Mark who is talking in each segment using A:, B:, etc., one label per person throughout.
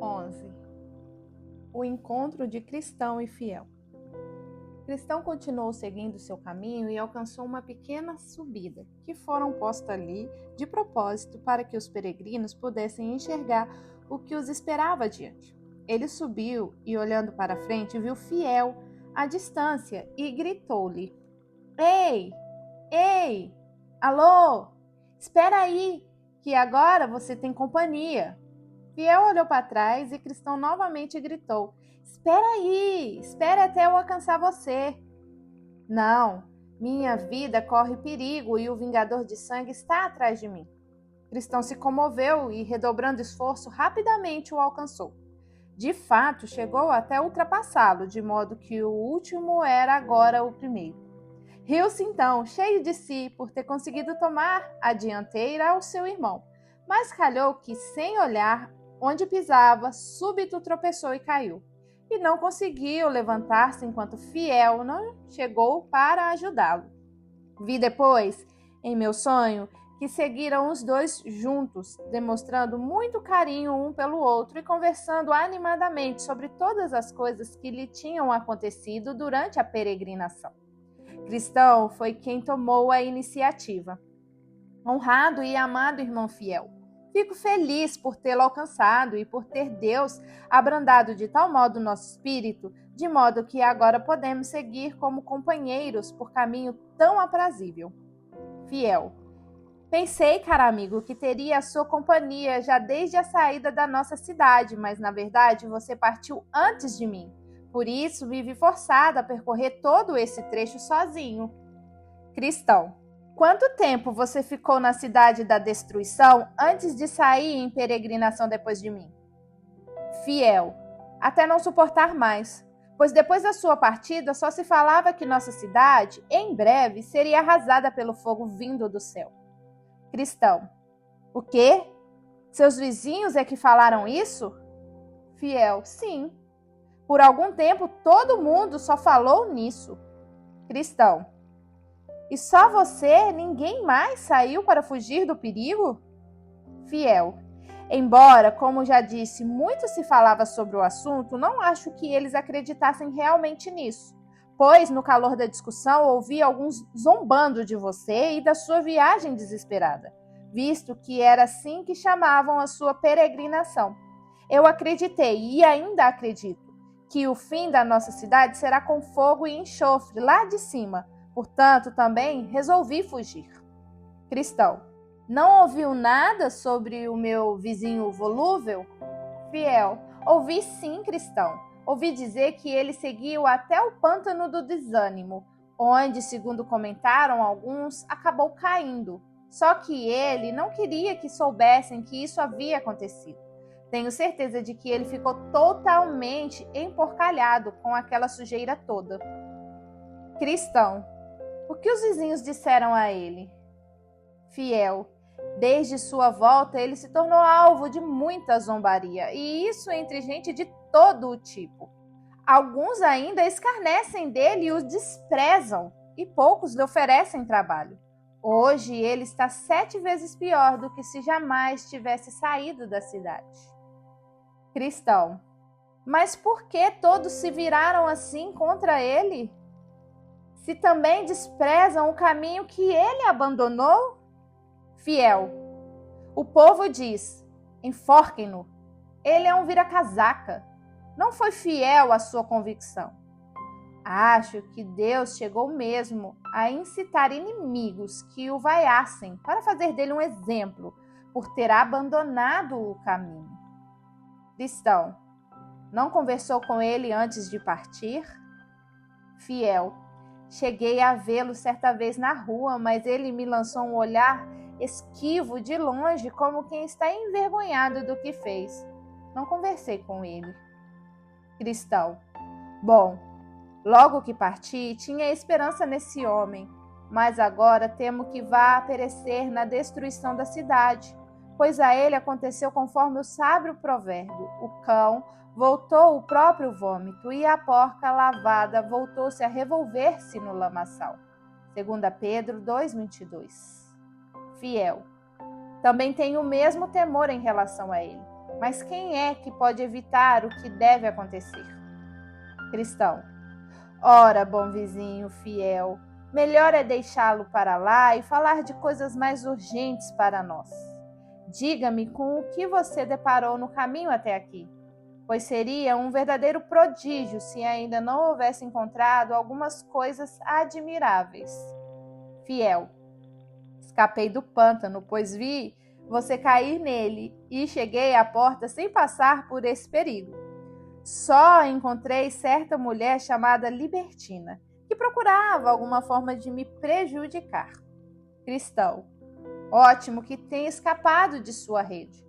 A: 11. O encontro de Cristão e fiel. Cristão continuou seguindo seu caminho e alcançou uma pequena subida, que foram postas ali de propósito para que os peregrinos pudessem enxergar o que os esperava adiante. Ele subiu e, olhando para frente, viu Fiel à distância e gritou-lhe: Ei! Ei! Alô! Espera aí, que agora você tem companhia. Fiel olhou para trás e Cristão novamente gritou: Espera aí! Espere até eu alcançar você. Não, minha vida corre perigo e o vingador de sangue está atrás de mim. Cristão se comoveu e, redobrando esforço, rapidamente o alcançou. De fato, chegou até ultrapassá-lo, de modo que o último era agora o primeiro. Riu-se então, cheio de si, por ter conseguido tomar a dianteira ao seu irmão, mas calhou que, sem olhar onde pisava, súbito tropeçou e caiu, e não conseguiu levantar-se enquanto Fiel não chegou para ajudá-lo. Vi depois, em meu sonho, que seguiram os dois juntos, demonstrando muito carinho um pelo outro e conversando animadamente sobre todas as coisas que lhe tinham acontecido durante a peregrinação. Cristão foi quem tomou a iniciativa. Honrado e amado irmão Fiel, fico feliz por tê-lo alcançado e por ter Deus abrandado de tal modo nosso espírito, de modo que agora podemos seguir como companheiros por caminho tão aprazível. Fiel. Pensei, caro amigo, que teria a sua companhia já desde a saída da nossa cidade, mas na verdade você partiu antes de mim. Por isso, me vi forçada a percorrer todo esse trecho sozinho. Cristão. Quanto tempo você ficou na cidade da destruição antes de sair em peregrinação depois de mim? Fiel. Até não suportar mais, pois depois da sua partida só se falava que nossa cidade, em breve, seria arrasada pelo fogo vindo do céu. Cristão. O quê? Seus vizinhos é que falaram isso? Fiel. Sim. Por algum tempo, todo mundo só falou nisso. Cristão. E só você, ninguém mais saiu para fugir do perigo? Fiel. Embora, como já disse, muito se falava sobre o assunto, não acho que eles acreditassem realmente nisso. Pois, no calor da discussão, ouvi alguns zombando de você e da sua viagem desesperada, visto que era assim que chamavam a sua peregrinação. Eu acreditei e ainda acredito que o fim da nossa cidade será com fogo e enxofre lá de cima. Portanto, também resolvi fugir. Cristão. Não ouviu nada sobre o meu vizinho volúvel? Fiel. Ouvi sim, Cristão. Ouvi dizer que ele seguiu até o pântano do desânimo, onde, segundo comentaram alguns, acabou caindo. Só que ele não queria que soubessem que isso havia acontecido. Tenho certeza de que ele ficou totalmente emporcalhado com aquela sujeira toda. Cristão. O que os vizinhos disseram a ele? Fiel. Desde sua volta, ele se tornou alvo de muita zombaria, e isso entre gente de todo o tipo. Alguns ainda escarnecem dele e o desprezam, e poucos lhe oferecem trabalho. Hoje ele está 7 vezes pior do que se jamais tivesse saído da cidade. Cristão. Mas por que todos se viraram assim contra ele? Se também desprezam o caminho que ele abandonou? Fiel. O povo diz: enforquem-no. Ele é um vira-casaca. Não foi fiel à sua convicção. Acho que Deus chegou mesmo a incitar inimigos que o vaiassem para fazer dele um exemplo por ter abandonado o caminho. Cristão. Não conversou com ele antes de partir? Fiel. Cheguei a vê-lo certa vez na rua, mas ele me lançou um olhar esquivo de longe, como quem está envergonhado do que fez. Não conversei com ele. Cristão. Bom, logo que parti, tinha esperança nesse homem, mas agora temo que vá perecer na destruição da cidade, pois a ele aconteceu conforme o sábio provérbio: o cão voltou o próprio vômito e a porca lavada voltou-se a revolver-se no lamaçal. 2 Pedro 2,22. Fiel. Também tenho o mesmo temor em relação a ele. Mas quem é que pode evitar o que deve acontecer? Cristão: ora, bom vizinho fiel, melhor é deixá-lo para lá e falar de coisas mais urgentes para nós. Diga-me com o que você deparou no caminho até aqui, pois seria um verdadeiro prodígio se ainda não houvesse encontrado algumas coisas admiráveis. Fiel: escapei do pântano, pois vi você cair nele e cheguei à porta sem passar por esse perigo. Só encontrei certa mulher chamada Libertina, que procurava alguma forma de me prejudicar. Cristão: ótimo que tenha escapado de sua rede.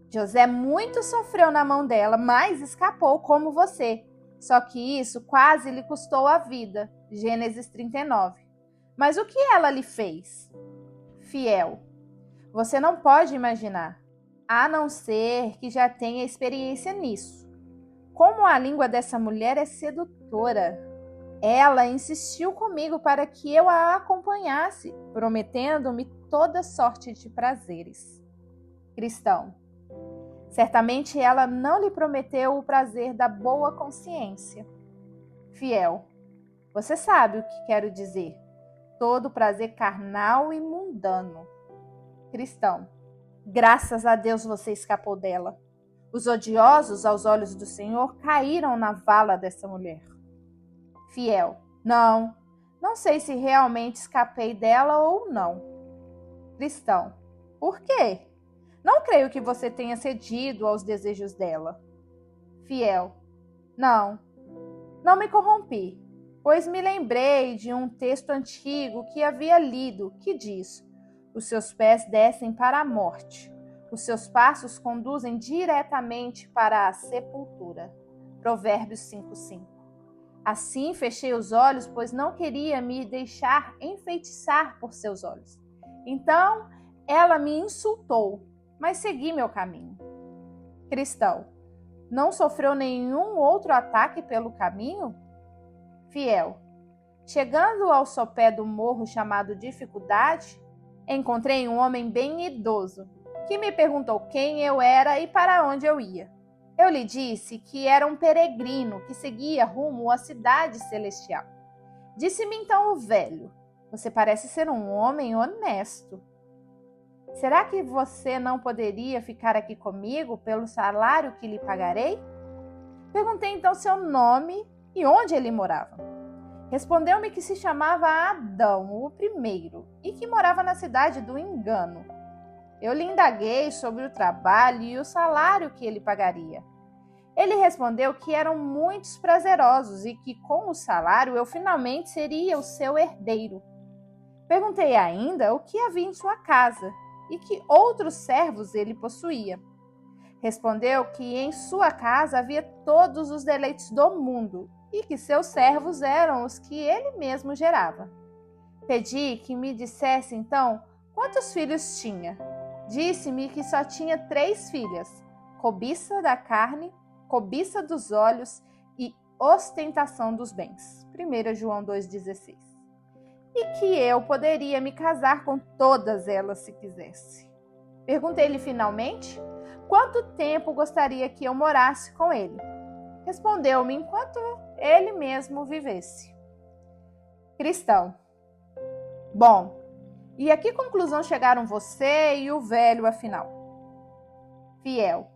A: José muito sofreu na mão dela, mas escapou como você. Só que isso quase lhe custou a vida. Gênesis 39. Mas o que ela lhe fez? Fiel: você não pode imaginar, a não ser que já tenha experiência nisso. Como a língua dessa mulher é sedutora. Ela insistiu comigo para que eu a acompanhasse, prometendo-me toda sorte de prazeres. Cristão: certamente ela não lhe prometeu o prazer da boa consciência. Fiel: você sabe o que quero dizer. Todo prazer carnal e mundano. Cristão: graças a Deus você escapou dela. Os odiosos aos olhos do Senhor caíram na vala dessa mulher. Fiel: não sei se realmente escapei dela ou não. Cristão: por quê? Não creio que você tenha cedido aos desejos dela. Fiel: não me corrompi, pois me lembrei de um texto antigo que havia lido, que diz: os seus pés descem para a morte, os seus passos conduzem diretamente para a sepultura. Provérbios 5:5. Assim fechei os olhos, pois não queria me deixar enfeitiçar por seus olhos. Então ela me insultou, mas segui meu caminho. Cristão: não sofreu nenhum outro ataque pelo caminho? Fiel: chegando ao sopé do morro chamado Dificuldade, encontrei um homem bem idoso, que me perguntou quem eu era e para onde eu ia. Eu lhe disse que era um peregrino que seguia rumo à cidade celestial. Disse-me então o velho: você parece ser um homem honesto. Será que você não poderia ficar aqui comigo pelo salário que lhe pagarei? Perguntei então seu nome e onde ele morava. Respondeu-me que se chamava Adão, o primeiro, e que morava na cidade do Engano. Eu lhe indaguei sobre o trabalho e o salário que ele pagaria. Ele respondeu que eram muitos prazerosos e que com o salário eu finalmente seria o seu herdeiro. Perguntei ainda o que havia em sua casa e que outros servos ele possuía. Respondeu que em sua casa havia todos os deleites do mundo e que seus servos eram os que ele mesmo gerava. Pedi que me dissesse então quantos filhos tinha. Disse-me que só tinha 3 filhas: cobiça da carne, cobiça dos olhos e ostentação dos bens. 1 João 2,16. E que eu poderia me casar com todas elas se quisesse. Perguntei-lhe finalmente quanto tempo gostaria que eu morasse com ele. Respondeu-me enquanto ele mesmo vivesse. Cristão: bom, e a que conclusão chegaram você e o velho afinal? Fiel: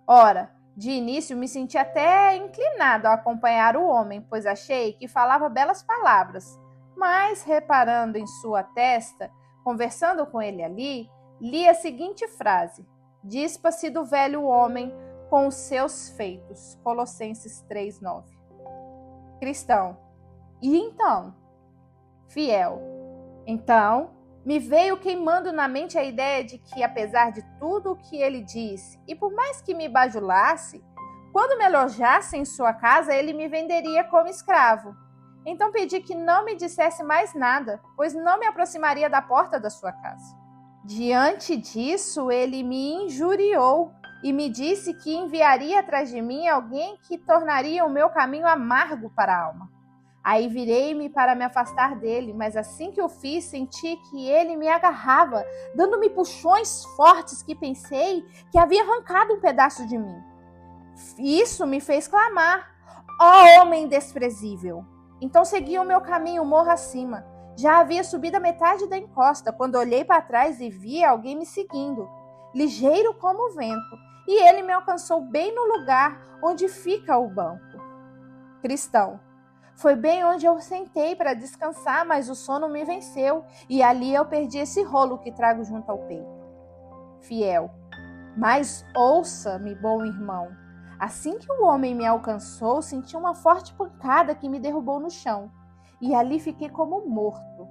A: ora, de início me senti até inclinado a acompanhar o homem, pois achei que falava belas palavras, mas reparando em sua testa, conversando com ele ali, li a seguinte frase: dispa-se do velho homem com os seus feitos. Colossenses 3:9. Cristão: e então? Fiel: então me veio queimando na mente a ideia de que, apesar de tudo o que ele disse, e por mais que me bajulasse, quando me alojasse em sua casa, ele me venderia como escravo. Então pedi que não me dissesse mais nada, pois não me aproximaria da porta da sua casa. Diante disso, ele me injuriou e me disse que enviaria atrás de mim alguém que tornaria o meu caminho amargo para a alma. Aí virei-me para me afastar dele, mas assim que o fiz, senti que ele me agarrava, dando-me puxões fortes que pensei que havia arrancado um pedaço de mim. Isso me fez clamar: ó homem desprezível! Então segui o meu caminho morro acima. Já havia subido a metade da encosta, quando olhei para trás e vi alguém me seguindo, ligeiro como o vento, e ele me alcançou bem no lugar onde fica o banco. Cristão. Foi bem onde eu sentei para descansar, mas o sono me venceu, e ali eu perdi esse rolo que trago junto ao peito. Fiel. Mas ouça-me, bom irmão. Assim que o homem me alcançou, senti uma forte pancada que me derrubou no chão, e ali fiquei como morto.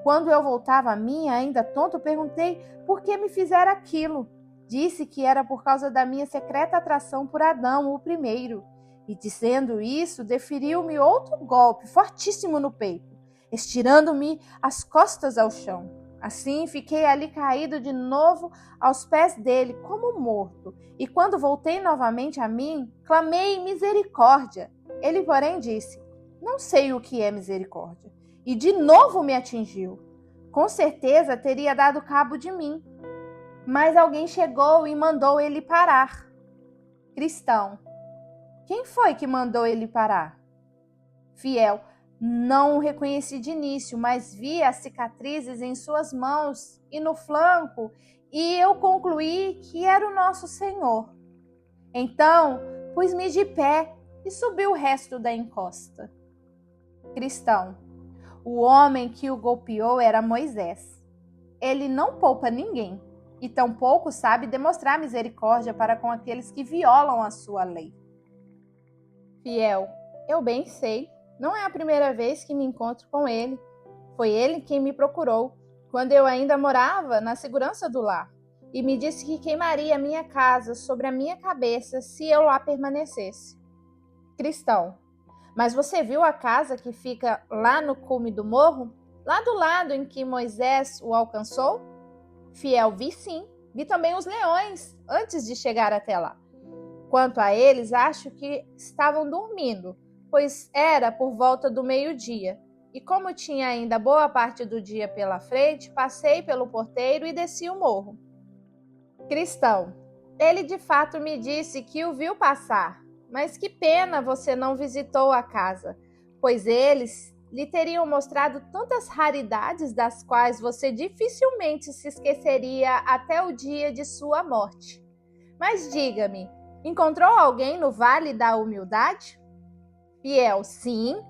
A: Quando eu voltava a mim, ainda tonto, perguntei por que me fizeram aquilo. Disse que era por causa da minha secreta atração por Adão, o primeiro. E dizendo isso, deferiu-me outro golpe fortíssimo no peito, estirando-me as costas ao chão. Assim fiquei ali caído de novo aos pés dele, como morto. E quando voltei novamente a mim, clamei misericórdia. Ele, porém, disse: não sei o que é misericórdia. E de novo me atingiu. Com certeza teria dado cabo de mim. Mas alguém chegou e mandou ele parar. Cristão. Quem foi que mandou ele parar? Fiel. Não o reconheci de início, mas vi as cicatrizes em suas mãos e no flanco, e eu concluí que era o nosso Senhor. Então, pus-me de pé e subi o resto da encosta. Cristão. O homem que o golpeou era Moisés. Ele não poupa ninguém, e tampouco sabe demonstrar misericórdia para com aqueles que violam a sua lei. Fiel. Eu bem sei. Não é a primeira vez que me encontro com ele. Foi ele quem me procurou, quando eu ainda morava na segurança do lar, e me disse que queimaria a minha casa sobre a minha cabeça se eu lá permanecesse. Cristão. Mas você viu a casa que fica lá no cume do morro? Lá do lado em que Moisés o alcançou? Fiel. Vi sim. Vi também os leões antes de chegar até lá. Quanto a eles, acho que estavam dormindo, pois era por volta do meio-dia, e como tinha ainda boa parte do dia pela frente, passei pelo porteiro e desci o morro. Cristão. Ele de fato me disse que o viu passar, mas que pena você não visitou a casa, pois eles lhe teriam mostrado tantas raridades das quais você dificilmente se esqueceria até o dia de sua morte. Mas diga-me, encontrou alguém no Vale da Humildade? Fiel. Sim,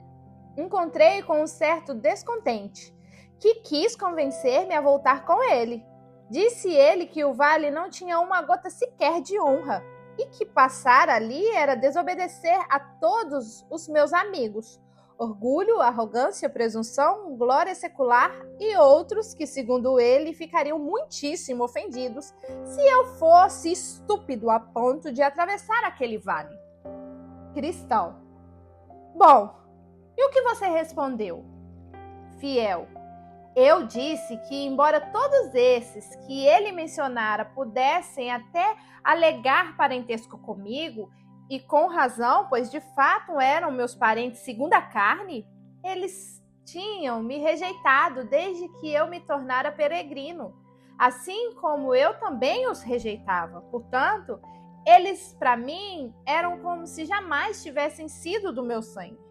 A: encontrei com um certo descontente, que quis convencer-me a voltar com ele. Disse ele que o vale não tinha uma gota sequer de honra, e que passar ali era desobedecer a todos os meus amigos. Orgulho, arrogância, presunção, glória secular e outros que, segundo ele, ficariam muitíssimo ofendidos se eu fosse estúpido a ponto de atravessar aquele vale. Cristão. Bom, e o que você respondeu? Fiel. Eu disse que, embora todos esses que ele mencionara pudessem até alegar parentesco comigo, e com razão, pois de fato eram meus parentes segundo a carne, eles tinham me rejeitado desde que eu me tornara peregrino, assim como eu também os rejeitava. Portanto, eles para mim eram como se jamais tivessem sido do meu sangue.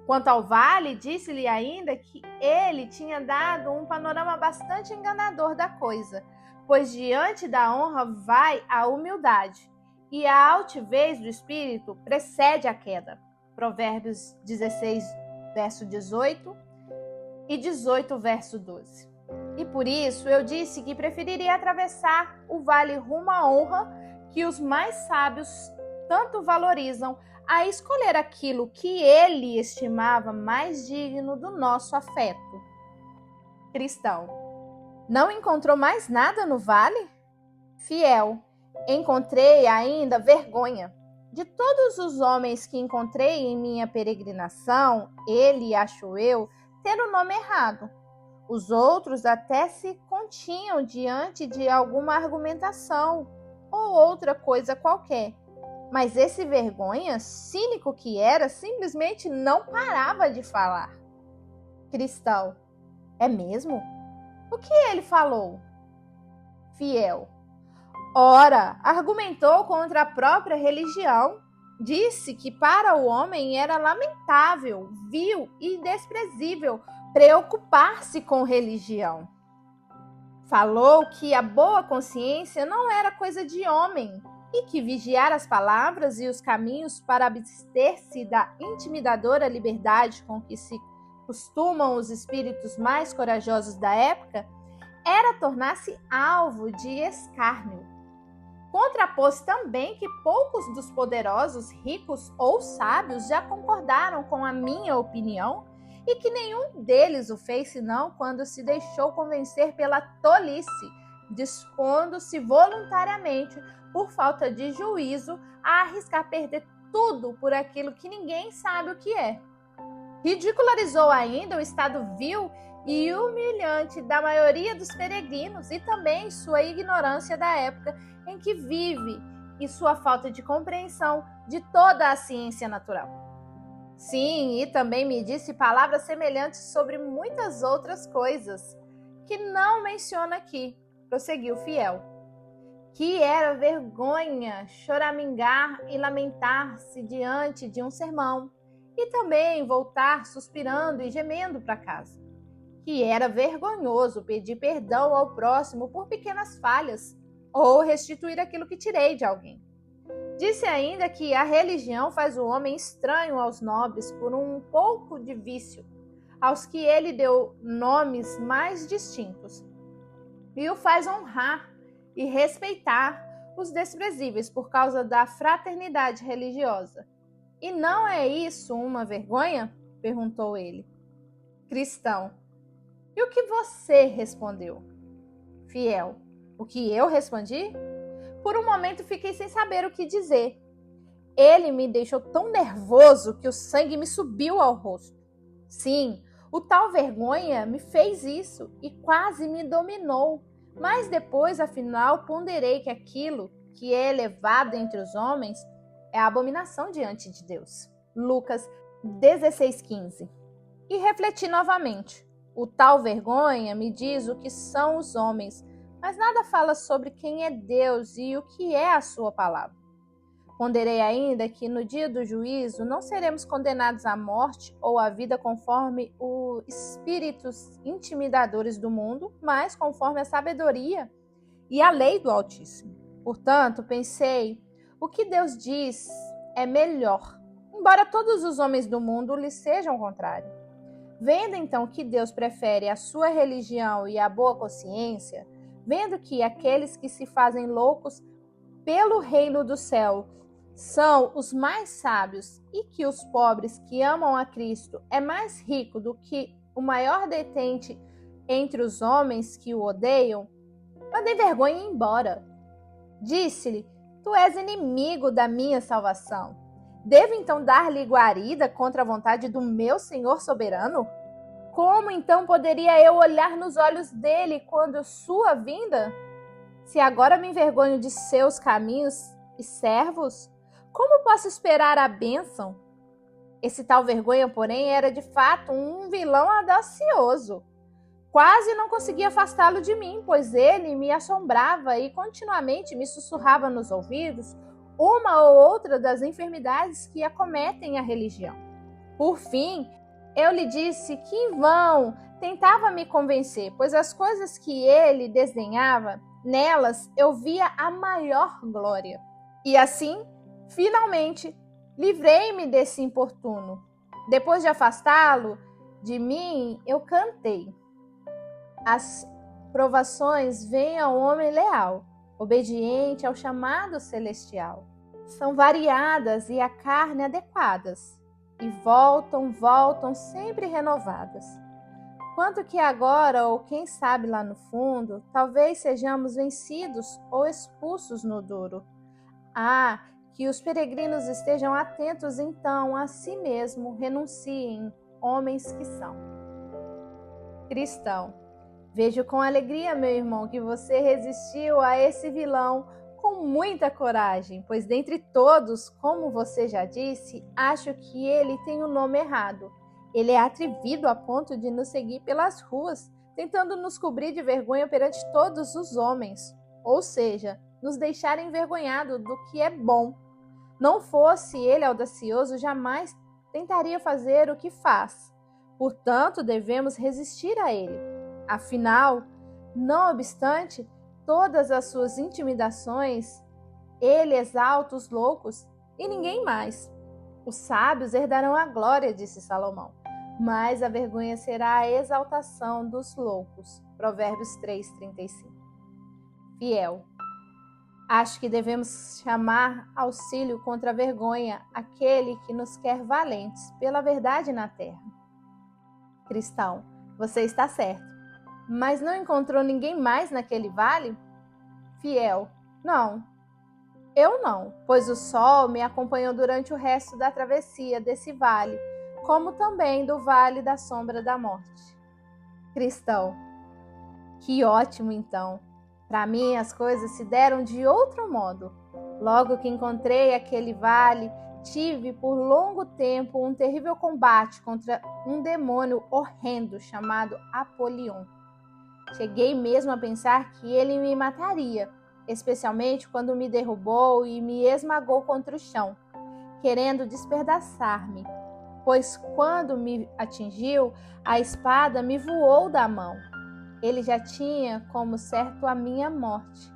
A: Quanto ao vale, disse-lhe ainda que ele tinha dado um panorama bastante enganador da coisa, pois diante da honra vai a humildade, e a altivez do espírito precede a queda. Provérbios 16, verso 18 e 18, verso 12. E por isso eu disse que preferiria atravessar o vale rumo à honra, que os mais sábios tanto valorizam, a escolher aquilo que ele estimava mais digno do nosso afeto. Cristão. Não encontrou mais nada no vale? Fiel. Encontrei ainda vergonha. De todos os homens que encontrei em minha peregrinação, ele, acho eu, ter o nome errado. Os outros até se continham diante de alguma argumentação ou outra coisa qualquer. Mas esse vergonha, cínico que era, simplesmente não parava de falar. Cristão: é mesmo? O que ele falou? Fiel: ora, argumentou contra a própria religião. Disse que para o homem era lamentável, vil e desprezível preocupar-se com religião. Falou que a boa consciência não era coisa de homem e que vigiar as palavras e os caminhos para abster-se da intimidadora liberdade com que se costumam os espíritos mais corajosos da época era tornar-se alvo de escárnio. Contrapôs também que poucos dos poderosos, ricos ou sábios já concordaram com a minha opinião e que nenhum deles o fez senão quando se deixou convencer pela tolice, dispondo-se voluntariamente, por falta de juízo, a arriscar perder tudo por aquilo que ninguém sabe o que é. Ridicularizou ainda o estado vil e humilhante da maioria dos peregrinos e também sua ignorância da época em que vive e sua falta de compreensão de toda a ciência natural. Sim, e também me disse palavras semelhantes sobre muitas outras coisas, que não menciona aqui, prosseguiu Fiel. Que era vergonha choramingar e lamentar-se diante de um sermão, e também voltar suspirando e gemendo para casa. Que era vergonhoso pedir perdão ao próximo por pequenas falhas, ou restituir aquilo que tirei de alguém. Disse ainda que a religião faz o homem estranho aos nobres por um pouco de vício, aos que ele deu nomes mais distintos, e o faz honrar e respeitar os desprezíveis por causa da fraternidade religiosa. E não é isso uma vergonha? Perguntou ele. Cristão: e o que você respondeu? Fiel: o que eu respondi? Por um momento fiquei sem saber o que dizer. Ele me deixou tão nervoso que o sangue me subiu ao rosto. Sim, o tal vergonha me fez isso e quase me dominou. Mas depois, afinal, ponderei que aquilo que é elevado entre os homens é abominação diante de Deus. Lucas 16:15. E refleti novamente. O tal vergonha me diz o que são os homens, mas nada fala sobre quem é Deus e o que é a sua palavra. Ponderei ainda que no dia do juízo não seremos condenados à morte ou à vida conforme os espíritos intimidadores do mundo, mas conforme a sabedoria e a lei do Altíssimo. Portanto, pensei, o que Deus diz é melhor, embora todos os homens do mundo lhe sejam contrários. Vendo então que Deus prefere a sua religião e a boa consciência, vendo que aqueles que se fazem loucos pelo reino do céu são os mais sábios e que os pobres que amam a Cristo é mais rico do que o maior detente entre os homens que o odeiam, mandei vergonha ir embora. Disse-lhe: tu és inimigo da minha salvação. Devo então dar-lhe guarida contra a vontade do meu Senhor soberano? Como então poderia eu olhar nos olhos dele quando sua vinda? Se agora me envergonho de seus caminhos e servos, como posso esperar a bênção? Esse tal vergonha, porém, era de fato um vilão audacioso. Quase não conseguia afastá-lo de mim, pois ele me assombrava e continuamente me sussurrava nos ouvidos uma ou outra das enfermidades que acometem a religião. Por fim, eu lhe disse que em vão tentava me convencer, pois as coisas que ele desdenhava, nelas eu via a maior glória. E assim, finalmente, livrei-me desse importuno. Depois de afastá-lo de mim, eu cantei. As provações vêm ao homem leal, obediente ao chamado celestial. São variadas e à carne adequadas, e voltam sempre renovadas. Quanto que agora, ou quem sabe lá no fundo, talvez sejamos vencidos ou expulsos no duro. Ah, que os peregrinos estejam atentos então a si mesmo, renunciem, homens que são. Cristão: vejo com alegria, meu irmão, que você resistiu a esse vilão Com muita coragem, pois dentre todos, como você já disse, acho que ele tem o nome errado. Ele é atrevido a ponto de nos seguir pelas ruas, tentando nos cobrir de vergonha perante todos os homens, ou seja, nos deixar envergonhados do que é bom. Não fosse ele audacioso, jamais tentaria fazer o que faz. Portanto, devemos resistir a ele. Afinal, não obstante todas as suas intimidações, ele exalta os loucos e ninguém mais. Os sábios herdarão a glória, disse Salomão, mas a vergonha será a exaltação dos loucos. Provérbios 3:35. Fiel. Acho que devemos chamar auxílio contra a vergonha aquele que nos quer valentes pela verdade na terra. Cristão, você está certo. Mas não encontrou ninguém mais naquele vale? Fiel, não. Eu não, pois o sol me acompanhou durante o resto da travessia desse vale, como também do vale da sombra da morte. Cristão, que ótimo então. Para mim as coisas se deram de outro modo. Logo que encontrei aquele vale, tive por longo tempo um terrível combate contra um demônio horrendo chamado Apolion. Cheguei mesmo a pensar que ele me mataria, especialmente quando me derrubou e me esmagou contra o chão, querendo despedaçar-me, pois quando me atingiu, a espada me voou da mão. Ele já tinha como certo a minha morte.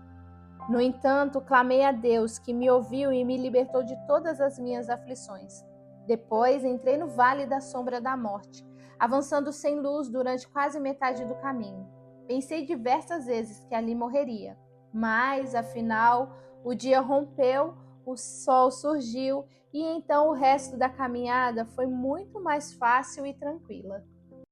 A: No entanto, clamei a Deus, que me ouviu e me libertou de todas as minhas aflições. Depois entrei no vale da sombra da morte, avançando sem luz durante quase metade do caminho. Pensei diversas vezes que ali morreria, mas, afinal, o dia rompeu, o sol surgiu e então o resto da caminhada foi muito mais fácil e tranquila.